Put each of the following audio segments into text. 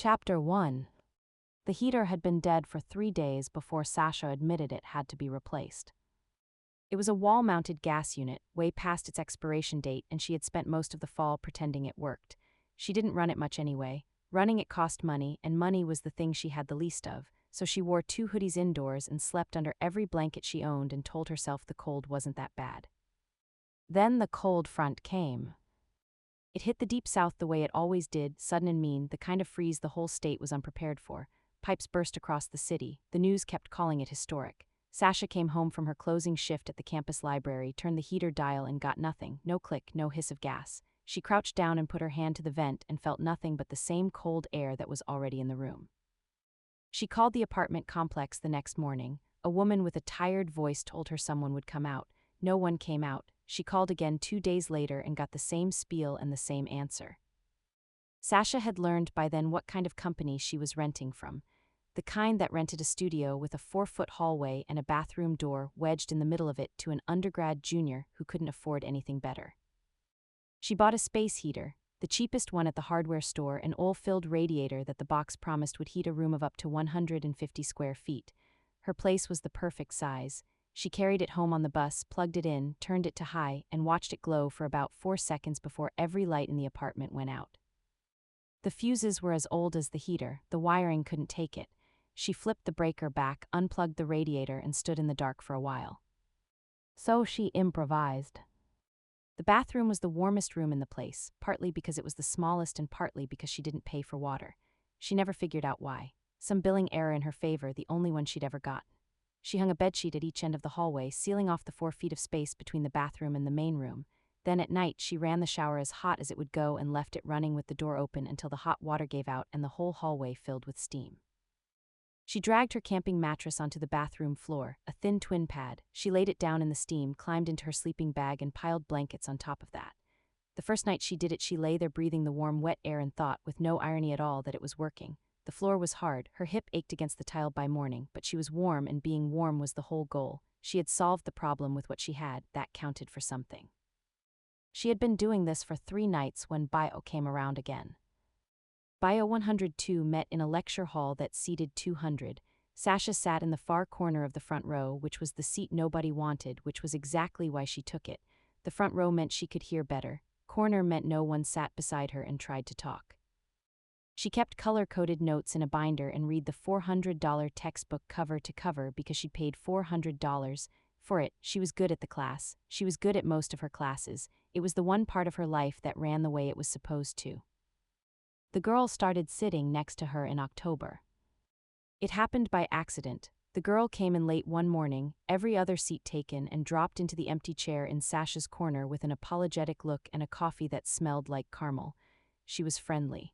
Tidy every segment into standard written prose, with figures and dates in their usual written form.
Chapter 1. The heater had been dead for 3 days before Sasha admitted it had to be replaced. It was a wall-mounted gas unit, way past its expiration date, and she had spent most of the fall pretending it worked. She didn't run it much anyway. Running it cost money, and money was the thing she had the least of, so she wore 2 hoodies indoors and slept under every blanket she owned and told herself the cold wasn't that bad. Then the cold front came. It hit the deep south the way it always did, sudden and mean, the kind of freeze the whole state was unprepared for. Pipes burst across the city. The news kept calling it historic. Sasha came home from her closing shift at the campus library, turned the heater dial and got nothing. No click, no hiss of gas. She crouched down and put her hand to the vent and felt nothing but the same cold air that was already in the room. She called the apartment complex the next morning. A woman with a tired voice told her someone would come out. No one came out. She called again 2 days later and got the same spiel and the same answer. Sasha had learned by then what kind of company she was renting from. The kind that rented a studio with a 4-foot hallway and a bathroom door wedged in the middle of it to an undergrad junior who couldn't afford anything better. She bought a space heater, the cheapest one at the hardware store, an oil-filled radiator that the box promised would heat a room of up to 150 square feet. Her place was the perfect size. She carried it home on the bus, plugged it in, turned it to high, and watched it glow for about 4 seconds before every light in the apartment went out. The fuses were as old as the heater. The wiring couldn't take it. She flipped the breaker back, unplugged the radiator, and stood in the dark for a while. So she improvised. The bathroom was the warmest room in the place, partly because it was the smallest and partly because she didn't pay for water. She never figured out why. Some billing error in her favor, the only one she'd ever gotten. She hung a bedsheet at each end of the hallway, sealing off the 4 feet of space between the bathroom and the main room. Then at night she ran the shower as hot as it would go and left it running with the door open until the hot water gave out and the whole hallway filled with steam. She dragged her camping mattress onto the bathroom floor, a thin twin pad. She laid it down in the steam, climbed into her sleeping bag, and piled blankets on top of that. The first night she did it, she lay there breathing the warm, wet air and thought, with no irony at all, that it was working. The floor was hard, her hip ached against the tile by morning, but she was warm, and being warm was the whole goal. She had solved the problem with what she had. That counted for something. She had been doing this for 3 nights when Bio came around again. Bio 102 met in a lecture hall that seated 200. Sasha sat in the far corner of the front row, which was the seat nobody wanted, which was exactly why she took it. The front row meant she could hear better. Corner meant no one sat beside her and tried to talk. She kept color-coded notes in a binder and read the $400 textbook cover to cover because she'd paid $400 for it. She was good at the class. She was good at most of her classes. It was the one part of her life that ran the way it was supposed to. The girl started sitting next to her in October. It happened by accident. The girl came in late one morning, every other seat taken, and dropped into the empty chair in Sasha's corner with an apologetic look and a coffee that smelled like caramel. She was friendly.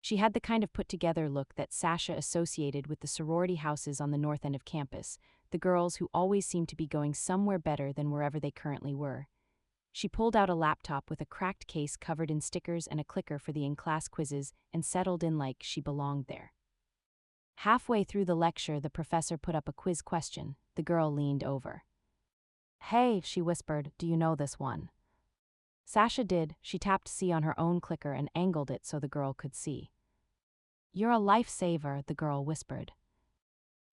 She had the kind of put-together look that Sasha associated with the sorority houses on the north end of campus, the girls who always seemed to be going somewhere better than wherever they currently were. She pulled out a laptop with a cracked case covered in stickers and a clicker for the in-class quizzes and settled in like she belonged there. Halfway through the lecture, the professor put up a quiz question. The girl leaned over. "Hey," she whispered, "do you know this one?" Sasha did. She tapped C on her own clicker and angled it so the girl could see. "You're a lifesaver," the girl whispered.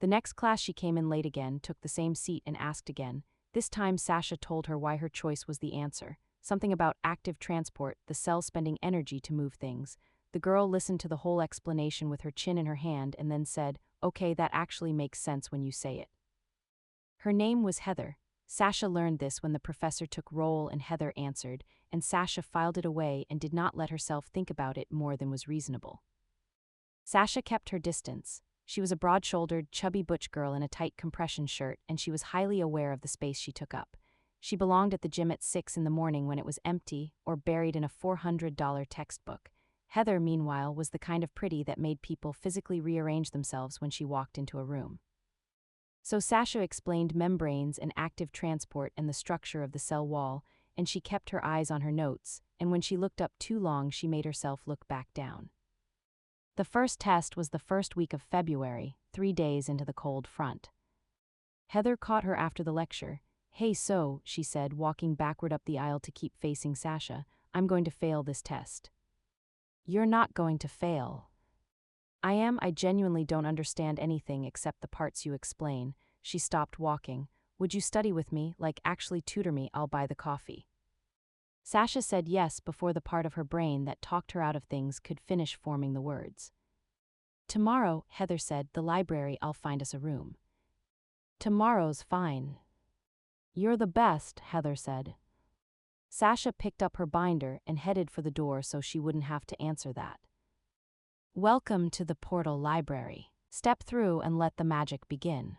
The next class she came in late again, took the same seat and asked again. This time Sasha told her why her choice was the answer. Something about active transport, the cell spending energy to move things. The girl listened to the whole explanation with her chin in her hand and then said, "Okay, that actually makes sense when you say it." Her name was Heather. Sasha learned this when the professor took roll and Heather answered, and Sasha filed it away and did not let herself think about it more than was reasonable. Sasha kept her distance. She was a broad-shouldered, chubby butch girl in a tight compression shirt, and she was highly aware of the space she took up. She belonged at the gym at 6 in the morning when it was empty or buried in a $400 textbook. Heather, meanwhile, was the kind of pretty that made people physically rearrange themselves when she walked into a room. So Sasha explained membranes and active transport and the structure of the cell wall, and she kept her eyes on her notes, and when she looked up too long she made herself look back down. The first test was the first week of February, 3 days into the cold front. Heather caught her after the lecture. "Hey, so," she said, walking backward up the aisle to keep facing Sasha, "I'm going to fail this test." "You're not going to fail." I genuinely don't understand anything except the parts you explain. She stopped walking. Would you study with me, like actually tutor me? I'll buy the coffee. Sasha said yes before the part of her brain that talked her out of things could finish forming the words. Tomorrow, Heather said, the library, I'll find us a room. Tomorrow's fine. You're the best, Heather said. Sasha picked up her binder and headed for the door so she wouldn't have to answer that. Welcome to the Portal Library. Step through and let the magic begin.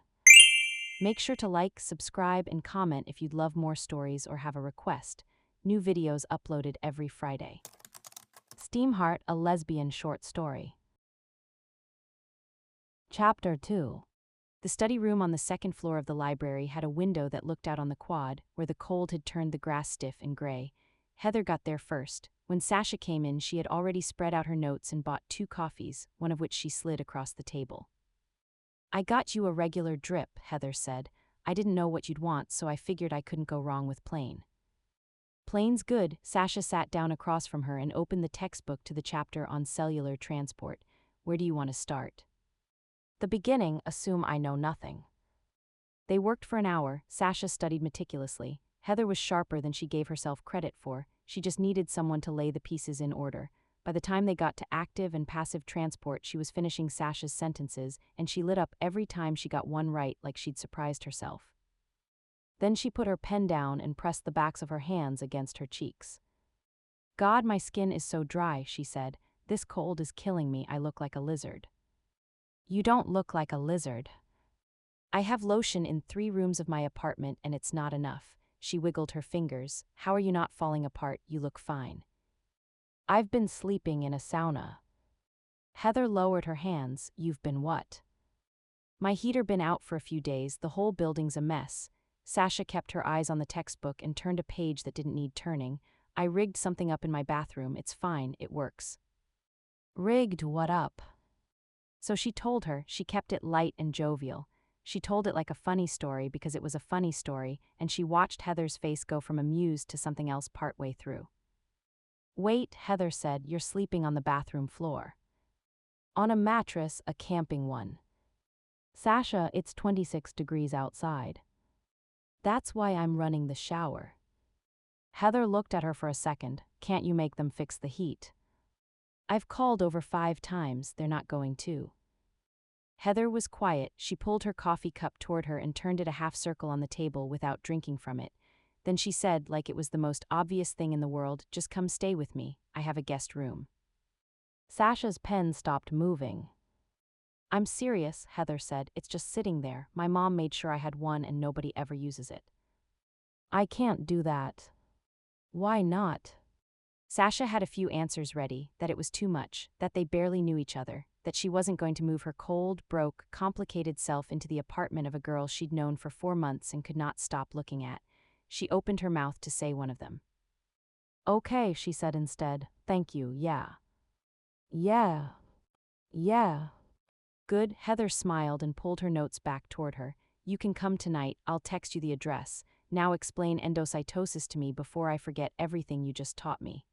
Make sure to like, subscribe, and comment if you'd love more stories or have a request. New videos uploaded every Friday. Steamheart, a lesbian short story. Chapter 2. The study room on the second floor of the library had a window that looked out on the quad, where the cold had turned the grass stiff and gray. Heather got there first. When Sasha came in, she had already spread out her notes and bought 2 coffees, one of which she slid across the table. I got you a regular drip, Heather said. I didn't know what you'd want, so I figured I couldn't go wrong with plain. Plain's good. Sasha sat down across from her and opened the textbook to the chapter on cellular transport. Where do you want to start? The beginning. Assume I know nothing. They worked for an hour. Sasha studied meticulously. Heather was sharper than she gave herself credit for. She just needed someone to lay the pieces in order. By the time they got to active and passive transport, she was finishing Sasha's sentences, and she lit up every time she got one right, like she'd surprised herself. Then she put her pen down and pressed the backs of her hands against her cheeks. God, my skin is so dry, she said. This cold is killing me. I look like a lizard. You don't look like a lizard. I have lotion in 3 rooms of my apartment and it's not enough. She wiggled her fingers. How are you not falling apart? You look fine. I've been sleeping in a sauna. Heather lowered her hands. You've been what? My heater been out for a few days. The whole building's a mess. Sasha kept her eyes on the textbook and turned a page that didn't need turning. I rigged something up in my bathroom. It's fine. It works. Rigged what up? So she told her. She kept it light and jovial. She told it like a funny story because it was a funny story, and she watched Heather's face go from amused to something else partway through. Wait, Heather said, you're sleeping on the bathroom floor. On a mattress, a camping one. Sasha, it's 26 degrees outside. That's why I'm running the shower. Heather looked at her for a second. Can't you make them fix the heat? I've called over 5 times. They're not going to. Heather was quiet. She pulled her coffee cup toward her and turned it a half circle on the table without drinking from it. Then she said, like it was the most obvious thing in the world, just come stay with me. I have a guest room. Sasha's pen stopped moving. I'm serious, Heather said. It's just sitting there. My mom made sure I had one and nobody ever uses it. I can't do that. Why not? Sasha had a few answers ready, that it was too much, that they barely knew each other, that she wasn't going to move her cold, broke, complicated self into the apartment of a girl she'd known for 4 months and could not stop looking at. She opened her mouth to say one of them. Okay, she said instead. Thank you, yeah. Yeah. Yeah. Good. Heather smiled and pulled her notes back toward her. You can come tonight. I'll text you the address. Now explain endocytosis to me before I forget everything you just taught me.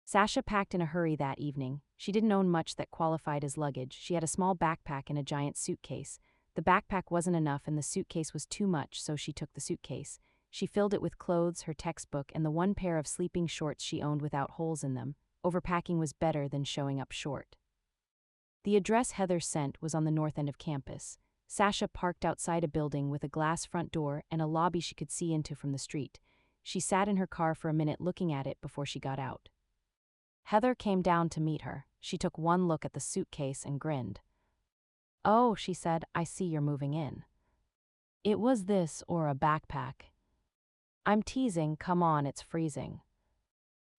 Sasha packed in a hurry that evening. She didn't own much that qualified as luggage. She had a small backpack and a giant suitcase. The backpack wasn't enough and the suitcase was too much, so she took the suitcase. She filled it with clothes, her textbook, and the one pair of sleeping shorts she owned without holes in them. Overpacking was better than showing up short. The address Heather sent was on the north end of campus. Sasha parked outside a building with a glass front door and a lobby she could see into from the street. She sat in her car for a minute looking at it before she got out. Heather came down to meet her. She took one look at the suitcase and grinned. Oh, she said, I see you're moving in. It was this or a backpack. I'm teasing, come on, it's freezing.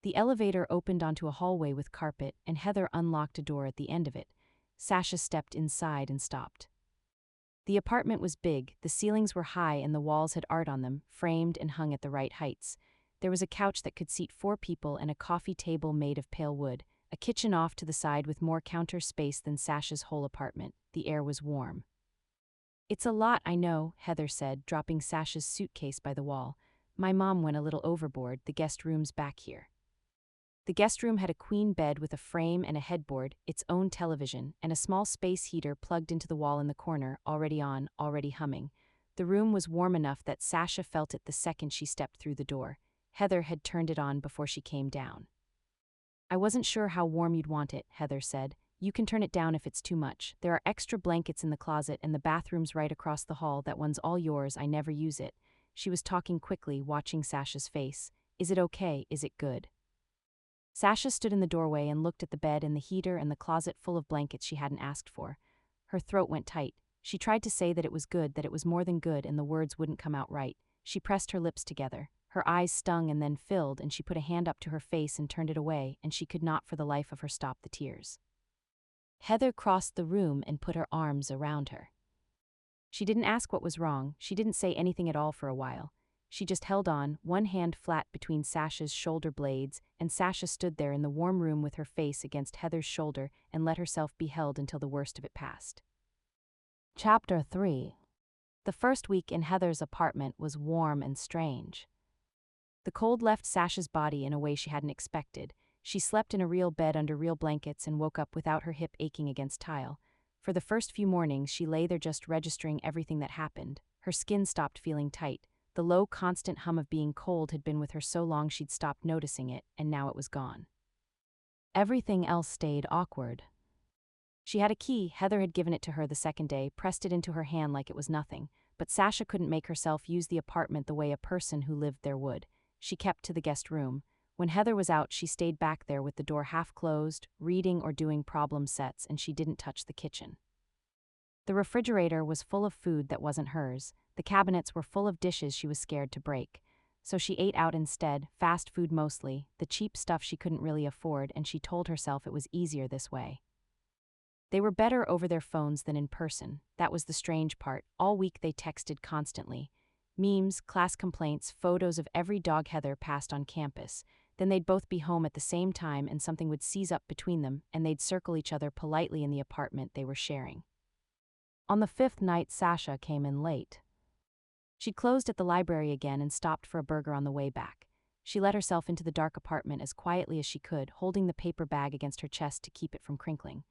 The elevator opened onto a hallway with carpet, and Heather unlocked a door at the end of it. Sasha stepped inside and stopped. The apartment was big, the ceilings were high and the walls had art on them, framed and hung at the right heights. There was a couch that could seat 4 people and a coffee table made of pale wood, a kitchen off to the side with more counter space than Sasha's whole apartment. The air was warm. It's a lot, I know, Heather said, dropping Sasha's suitcase by the wall. My mom went a little overboard, the guest room's back here. The guest room had a queen bed with a frame and a headboard, its own television, and a small space heater plugged into the wall in the corner, already on, already humming. The room was warm enough that Sasha felt it the second she stepped through the door. Heather had turned it on before she came down. "I wasn't sure how warm you'd want it," Heather said. "You can turn it down if it's too much. There are extra blankets in the closet and the bathroom's right across the hall. That one's all yours. I never use it." She was talking quickly, watching Sasha's face. "Is it okay? Is it good?" Sasha stood in the doorway and looked at the bed and the heater and the closet full of blankets she hadn't asked for. Her throat went tight. She tried to say that it was good, that it was more than good, and the words wouldn't come out right. She pressed her lips together. Her eyes stung and then filled, and she put a hand up to her face and turned it away, and she could not for the life of her stop the tears. Heather crossed the room and put her arms around her. She didn't ask what was wrong. She didn't say anything at all for a while. She just held on, one hand flat between Sasha's shoulder blades, and Sasha stood there in the warm room with her face against Heather's shoulder and let herself be held until the worst of it passed. Chapter 3. The first week in Heather's apartment was warm and strange. The cold left Sasha's body in a way she hadn't expected. She slept in a real bed under real blankets and woke up without her hip aching against tile. For the first few mornings, she lay there just registering everything that happened. Her skin stopped feeling tight. The low, constant hum of being cold had been with her so long she'd stopped noticing it, and now it was gone. Everything else stayed awkward. She had a key. Heather had given it to her the second day, pressed it into her hand like it was nothing, but Sasha couldn't make herself use the apartment the way a person who lived there would. She kept to the guest room. When Heather was out, she stayed back there with the door half closed, reading or doing problem sets, and she didn't touch the kitchen. The refrigerator was full of food that wasn't hers. The cabinets were full of dishes she was scared to break. So she ate out instead, fast food mostly, the cheap stuff she couldn't really afford, and she told herself it was easier this way. They were better over their phones than in person. That was the strange part. All week they texted constantly. Memes, class complaints, photos of every dog Heather passed on campus. Then they'd both be home at the same time and something would seize up between them, and they'd circle each other politely in the apartment they were sharing. On the fifth night, Sasha came in late. She closed at the library again and stopped for a burger on the way back. She let herself into the dark apartment as quietly as she could, holding the paper bag against her chest to keep it from crinkling.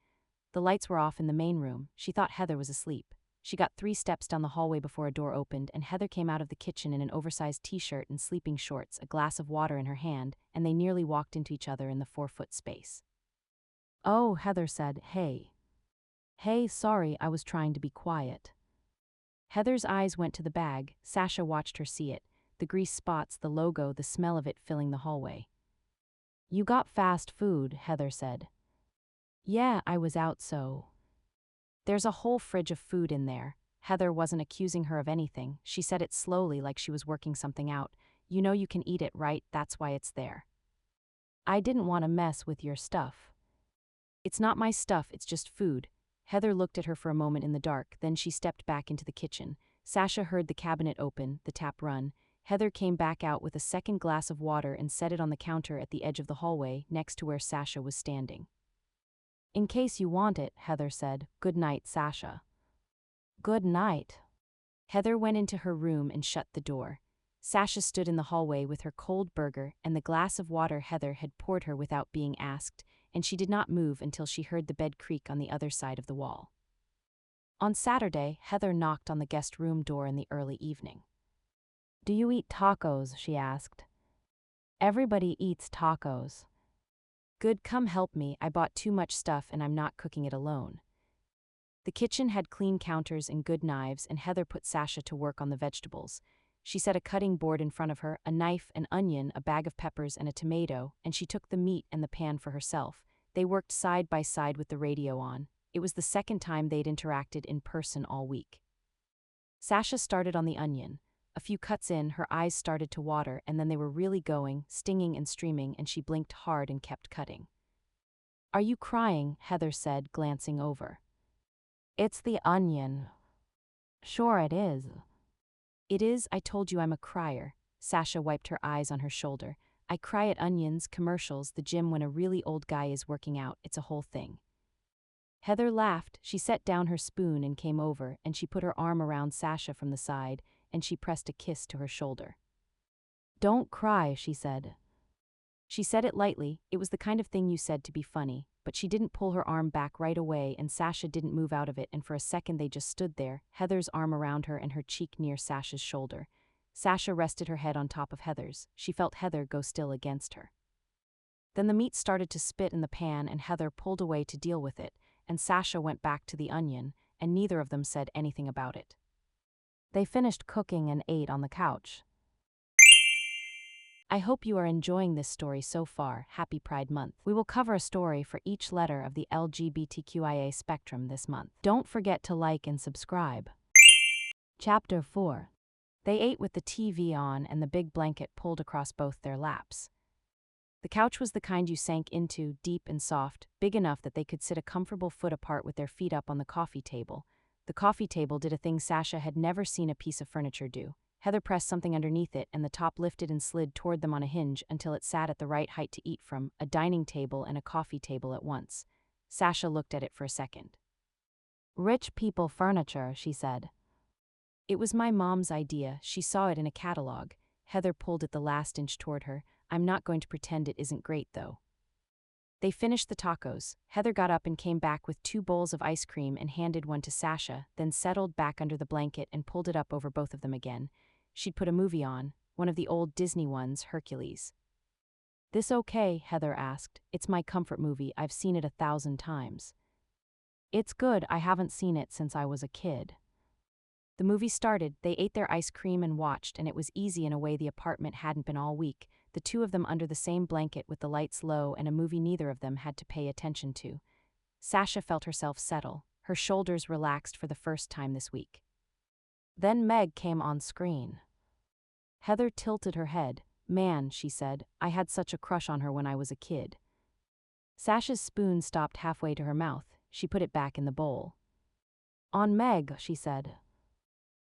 The lights were off in the main room. She thought Heather was asleep. She got 3 steps down the hallway before a door opened, and Heather came out of the kitchen in an oversized t-shirt and sleeping shorts, a glass of water in her hand, and they nearly walked into each other in the 4-foot space. "Oh," Heather said. "Hey." "Hey, sorry, I was trying to be quiet." Heather's eyes went to the bag. Sasha watched her see it, the grease spots, the logo, the smell of it filling the hallway. "You got fast food," Heather said. "Yeah, I was out so." "There's a whole fridge of food in there." Heather wasn't accusing her of anything. She said it slowly like she was working something out. "You know you can eat it, right? That's why it's there." "I didn't want to mess with your stuff." "It's not my stuff, it's just food." Heather looked at her for a moment in the dark, then she stepped back into the kitchen. Sasha heard the cabinet open, the tap run. Heather came back out with a second glass of water and set it on the counter at the edge of the hallway, next to where Sasha was standing. "In case you want it," Heather said. "Good night, Sasha." "Good night." Heather went into her room and shut the door. Sasha stood in the hallway with her cold burger and the glass of water Heather had poured her without being asked, and she did not move until she heard the bed creak on the other side of the wall. On Saturday, Heather knocked on the guest room door in the early evening. "Do you eat tacos?" she asked. "Everybody eats tacos." "Good, come help me. I bought too much stuff and I'm not cooking it alone." The kitchen had clean counters and good knives, and Heather put Sasha to work on the vegetables. She set a cutting board in front of her, a knife, an onion, a bag of peppers, and a tomato, and she took the meat and the pan for herself. They worked side by side with the radio on. It was the second time they'd interacted in person all week. Sasha started on the onion. A few cuts in, her eyes started to water, and then they were really going, stinging and streaming, and she blinked hard and kept cutting. "Are you crying?" Heather said, glancing over. "It's the onion." "Sure it is." "It is, I told you I'm a crier." Sasha wiped her eyes on her shoulder. "I cry at onions, commercials, the gym when a really old guy is working out. It's a whole thing." Heather laughed. She set down her spoon and came over, and she put her arm around Sasha from the side, and she pressed a kiss to her shoulder. "Don't cry," she said. She said it lightly, it was the kind of thing you said to be funny, but she didn't pull her arm back right away and Sasha didn't move out of it and for a second they just stood there, Heather's arm around her and her cheek near Sasha's shoulder. Sasha rested her head on top of Heather's. She felt Heather go still against her. Then the meat started to spit in the pan and Heather pulled away to deal with it, and Sasha went back to the onion, and neither of them said anything about it. They finished cooking and ate on the couch. I hope you are enjoying this story so far. Happy Pride Month. We will cover a story for each letter of the LGBTQIA spectrum this month. Don't forget to like and subscribe. Chapter 4. They ate with the TV on and the big blanket pulled across both their laps. The couch was the kind you sank into, deep and soft, big enough that they could sit a comfortable foot apart with their feet up on the coffee table. The coffee table did a thing Sasha had never seen a piece of furniture do. Heather pressed something underneath it and the top lifted and slid toward them on a hinge until it sat at the right height to eat from, a dining table and a coffee table at once. Sasha looked at it for a second. Rich people furniture, she said. It was my mom's idea. She saw it in a catalog. Heather pulled it the last inch toward her. I'm not going to pretend it isn't great, though. They finished the tacos. Heather got up and came back with 2 bowls of ice cream and handed one to Sasha, then settled back under the blanket and pulled it up over both of them again. She'd put a movie on, one of the old Disney ones, Hercules. This okay? Heather asked. It's my comfort movie. I've seen it 1,000 times. It's good. I haven't seen it since I was a kid. The movie started, they ate their ice cream and watched, and it was easy in a way the apartment hadn't been all week, the two of them under the same blanket with the lights low and a movie neither of them had to pay attention to. Sasha felt herself settle, her shoulders relaxed for the first time this week. Then Meg came on screen. Heather tilted her head. Man, she said, I had such a crush on her when I was a kid. Sasha's spoon stopped halfway to her mouth. She put it back in the bowl. On Meg, she said.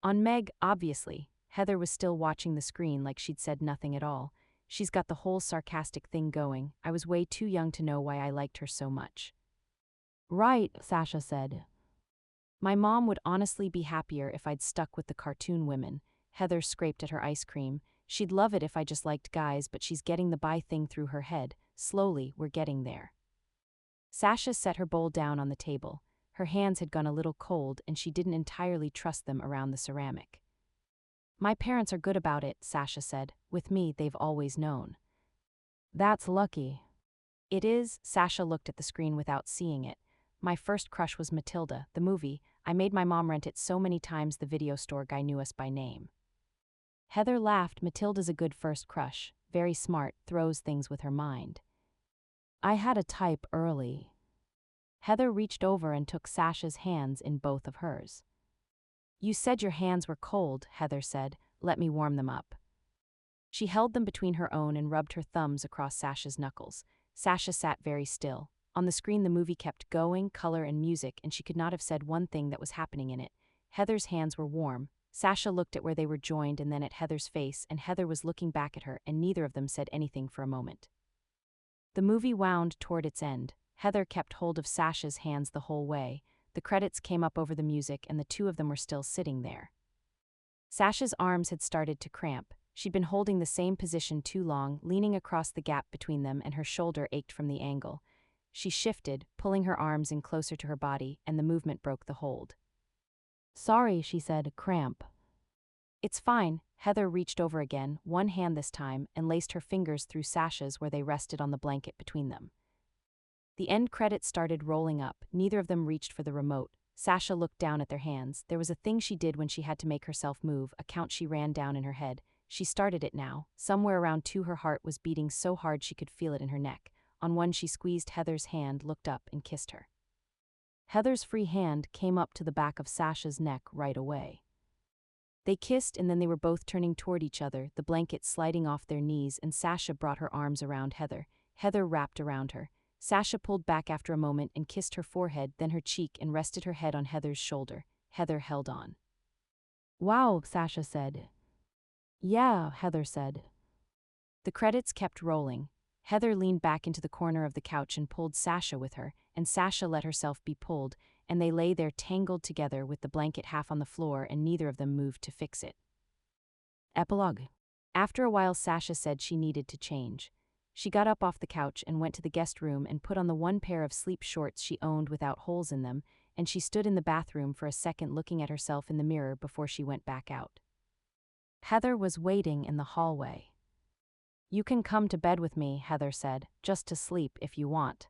On Meg, obviously. Heather was still watching the screen like she'd said nothing at all. She's got the whole sarcastic thing going. I was way too young to know why I liked her so much. Right, Sasha said. My mom would honestly be happier if I'd stuck with the cartoon women. Heather scraped at her ice cream. She'd love it if I just liked guys, but she's getting the bi thing through her head. Slowly, we're getting there. Sasha set her bowl down on the table. Her hands had gone a little cold and she didn't entirely trust them around the ceramic. My parents are good about it, Sasha said. With me, they've always known. That's lucky. It is. Sasha looked at the screen without seeing it. My first crush was Matilda, the movie. I made my mom rent it so many times the video store guy knew us by name. Heather laughed. Matilda's a good first crush. Very smart, throws things with her mind. I had a type early. Heather reached over and took Sasha's hands in both of hers. You said your hands were cold, Heather said. Let me warm them up. She held them between her own and rubbed her thumbs across Sasha's knuckles. Sasha sat very still. On the screen the movie kept going, color and music, and she could not have said one thing that was happening in it. Heather's hands were warm. Sasha looked at where they were joined and then at Heather's face, and Heather was looking back at her, and neither of them said anything for a moment. The movie wound toward its end. Heather kept hold of Sasha's hands the whole way. The credits came up over the music and the two of them were still sitting there. Sasha's arms had started to cramp. She'd been holding the same position too long, leaning across the gap between them, and her shoulder ached from the angle. She shifted, pulling her arms in closer to her body, and the movement broke the hold. Sorry, she said, cramp. It's fine. Heather reached over again, one hand this time, and laced her fingers through Sasha's where they rested on the blanket between them. The end credits started rolling up. Neither of them reached for the remote. Sasha looked down at their hands. There was a thing she did when she had to make herself move, a count she ran down in her head. She started it now. Somewhere around 2 her heart was beating so hard she could feel it in her neck. On 1 she squeezed Heather's hand, looked up, and kissed her. Heather's free hand came up to the back of Sasha's neck right away. They kissed and then they were both turning toward each other, the blanket sliding off their knees, and Sasha brought her arms around Heather. Heather wrapped around her. Sasha pulled back after a moment and kissed her forehead, then her cheek, and rested her head on Heather's shoulder. Heather held on. Wow, Sasha said. Yeah, Heather said. The credits kept rolling. Heather leaned back into the corner of the couch and pulled Sasha with her, and Sasha let herself be pulled, and they lay there tangled together with the blanket half on the floor and neither of them moved to fix it. Epilogue. After a while Sasha said she needed to change. She got up off the couch and went to the guest room and put on the one pair of sleep shorts she owned without holes in them, and she stood in the bathroom for a second looking at herself in the mirror before she went back out. Heather was waiting in the hallway. "You can come to bed with me," Heather said, "just to sleep if you want."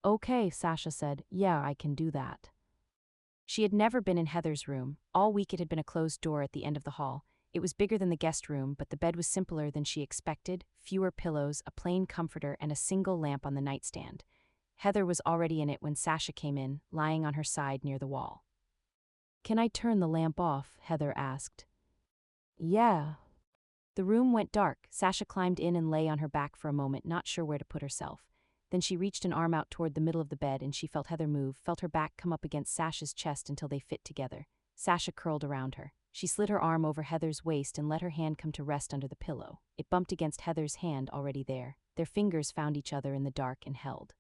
"Okay," Sasha said, "yeah, I can do that." She had never been in Heather's room. All week it had been a closed door at the end of the hall. It was bigger than the guest room, but the bed was simpler than she expected: fewer pillows, a plain comforter, and a single lamp on the nightstand. Heather was already in it when Sasha came in, lying on her side near the wall. "Can I turn the lamp off?" Heather asked. "Yeah." The room went dark. Sasha climbed in and lay on her back for a moment, not sure where to put herself. Then she reached an arm out toward the middle of the bed and she felt Heather move, felt her back come up against Sasha's chest until they fit together. Sasha curled around her. She slid her arm over Heather's waist and let her hand come to rest under the pillow. It bumped against Heather's hand already there. Their fingers found each other in the dark and held.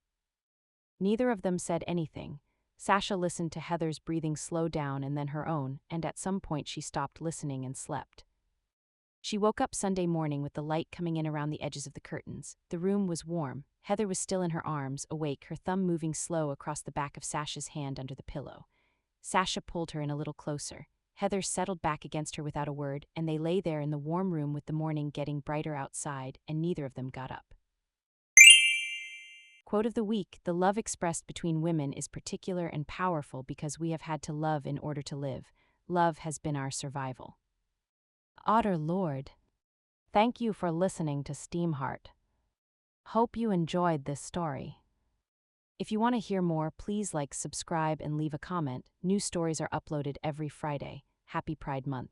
Neither of them said anything. Sasha listened to Heather's breathing slow down and then her own, and at some point she stopped listening and slept. She woke up Sunday morning with the light coming in around the edges of the curtains. The room was warm. Heather was still in her arms, awake, her thumb moving slow across the back of Sasha's hand under the pillow. Sasha pulled her in a little closer. Heather settled back against her without a word, and they lay there in the warm room with the morning getting brighter outside, and neither of them got up. Quote of the week: "The love expressed between women is particular and powerful because we have had to love in order to live. Love has been our survival." Otter Lord. Thank you for listening to Steamheart. Hope you enjoyed this story. If you want to hear more, please like, subscribe, and leave a comment. New stories are uploaded every Friday. Happy Pride Month.